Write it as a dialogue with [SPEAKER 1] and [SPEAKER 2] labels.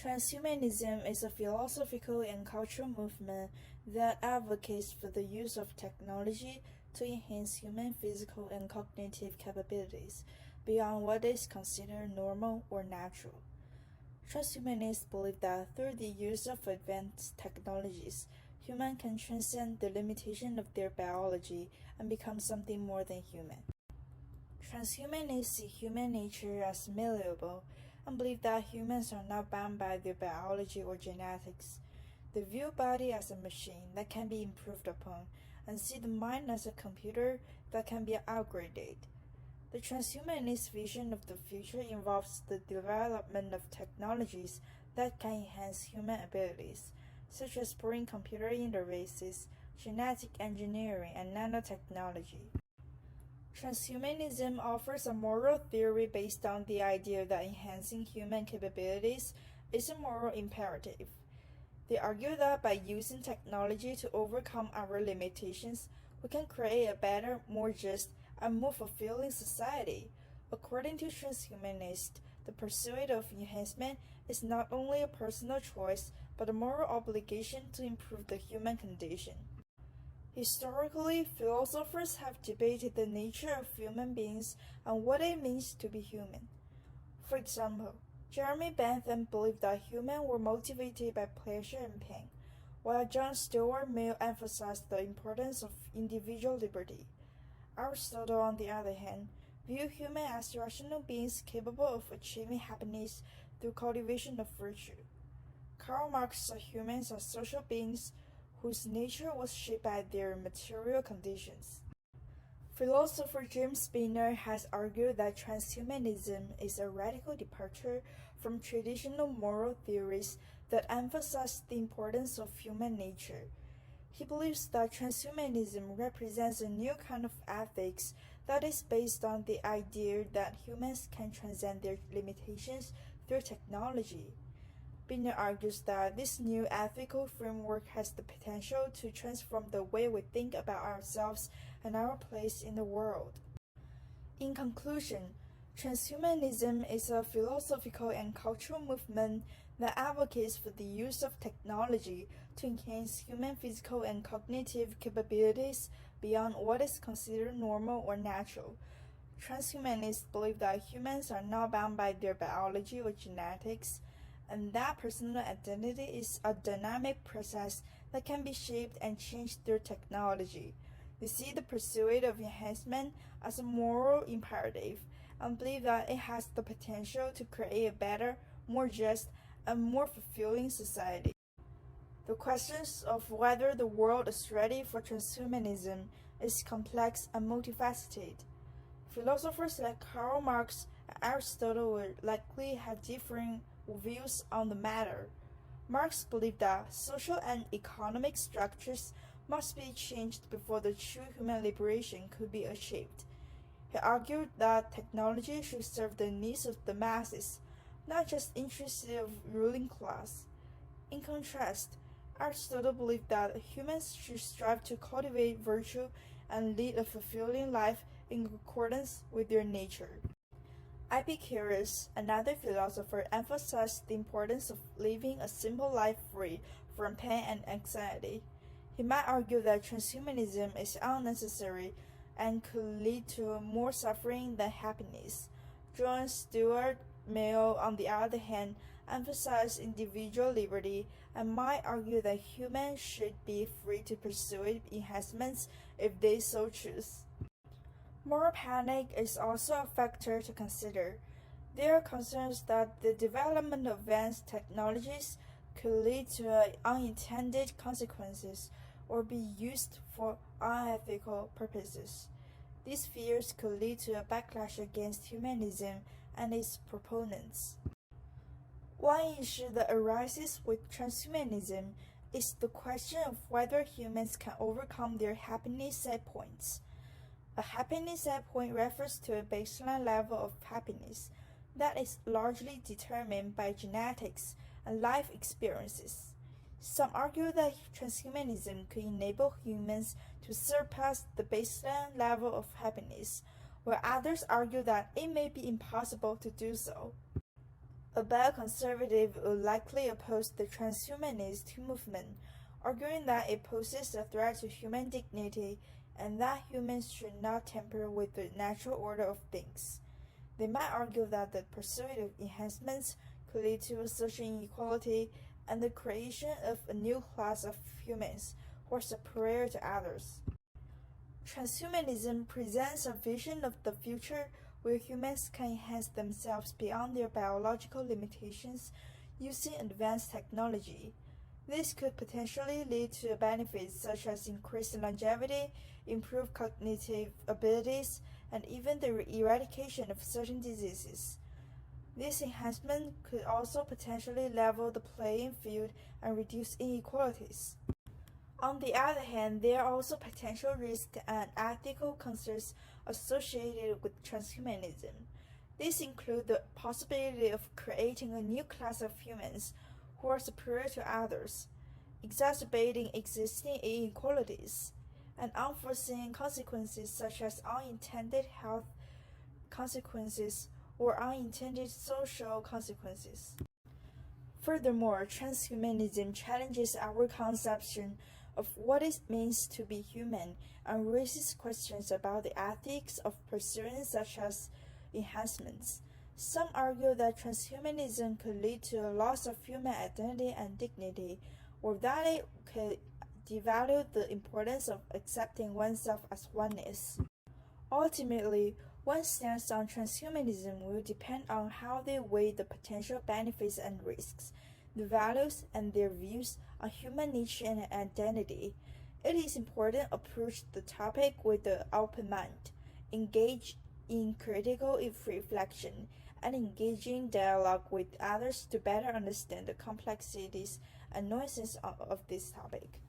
[SPEAKER 1] Transhumanism is a philosophical and cultural movement that advocates for the use of technology to enhance human physical and cognitive capabilities beyond what is considered normal or natural. Transhumanists believe that through the use of advanced technologies, humans can transcend the limitation of their biology and become something more than human. Transhumanists see human nature as malleable and believe that humans are not bound by their biology or genetics. They view body as a machine that can be improved upon and see the mind as a computer that can be upgraded. The transhumanist vision of the future involves the development of technologies that can enhance human abilities, such as brain computer interfaces, genetic engineering, and nanotechnology. Transhumanism offers a moral theory based on the idea that enhancing human capabilities is a moral imperative. They argue that by using technology to overcome our limitations, we can create a better, more just, and more fulfilling society. According to transhumanists, the pursuit of enhancement is not only a personal choice, but a moral obligation to improve the human condition. Historically, philosophers have debated the nature of human beings and what it means to be human. For example, Jeremy Bentham believed that humans were motivated by pleasure and pain, while John Stuart Mill emphasized the importance of individual liberty. Aristotle, on the other hand, viewed humans as rational beings capable of achieving happiness through cultivation of virtue. Karl Marx saw humans as social beings whose nature was shaped by their material conditions. Philosopher James Spinner has argued that transhumanism is a radical departure from traditional moral theories that emphasize the importance of human nature. He believes that transhumanism represents a new kind of ethics that is based on the idea that humans can transcend their limitations through technology. Spinner argues that this new ethical framework has the potential to transform the way we think about ourselves and our place in the world. In conclusion, transhumanism is a philosophical and cultural movement that advocates for the use of technology to enhance human physical and cognitive capabilities beyond what is considered normal or natural. Transhumanists believe that humans are not bound by their biology or genetics, and that personal identity is a dynamic process that can be shaped and changed through technology. They see the pursuit of enhancement as a moral imperative and believe that it has the potential to create a better, more just, and more fulfilling society. The questions of whether the world is ready for transhumanism is complex and multifaceted. Philosophers like Karl Marx and Aristotle would likely have differing views on the matter. Marx believed that social and economic structures must be changed before the true human liberation could be achieved. He argued that technology should serve the needs of the masses, not just interests of ruling class. In contrast, Aristotle believed that humans should strive to cultivate virtue and lead a fulfilling life in accordance with their nature. Epicurus, another philosopher, emphasized the importance of living a simple life free from pain and anxiety. He might argue that transhumanism is unnecessary and could lead to more suffering than happiness. John Stuart Mill, on the other hand, emphasized individual liberty and might argue that humans should be free to pursue enhancements if they so choose. Moral panic is also a factor to consider. There are concerns that the development of advanced technologies could lead to unintended consequences or be used for unethical purposes. These fears could lead to a backlash against humanism and its proponents. One issue that arises with transhumanism is the question of whether humans can overcome their happiness set points. A happiness set point refers to a baseline level of happiness that is largely determined by genetics and life experiences. Some argue that transhumanism could enable humans to surpass the baseline level of happiness, while others argue that it may be impossible to do so. A bioconservative would likely oppose the transhumanist movement, arguing that it poses a threat to human dignity and that humans should not tamper with the natural order of things. They might argue that the pursuit of enhancements could lead to social inequality and the creation of a new class of humans who are superior to others. Transhumanism presents a vision of the future where humans can enhance themselves beyond their biological limitations using advanced technology. This could potentially lead to benefits such as increased longevity, improved cognitive abilities, and even the eradication of certain diseases. This enhancement could also potentially level the playing field and reduce inequalities. On the other hand, there are also potential risks and ethical concerns associated with transhumanism. These include the possibility of creating a new class of humans who are superior to others, exacerbating existing inequalities, and unforeseen consequences such as unintended health consequences or unintended social consequences. Furthermore, transhumanism challenges our conception of what it means to be human and raises questions about the ethics of pursuing such as enhancements. Some argue that transhumanism could lead to a loss of human identity and dignity, or that it could devalue the importance of accepting oneself as one is. Ultimately, one's stance on transhumanism will depend on how they weigh the potential benefits and risks, the values and their views on human nature and identity. It is important to approach the topic with an open mind, engage in critical reflection, and engaging dialogue with others to better understand the complexities and nuances of this topic.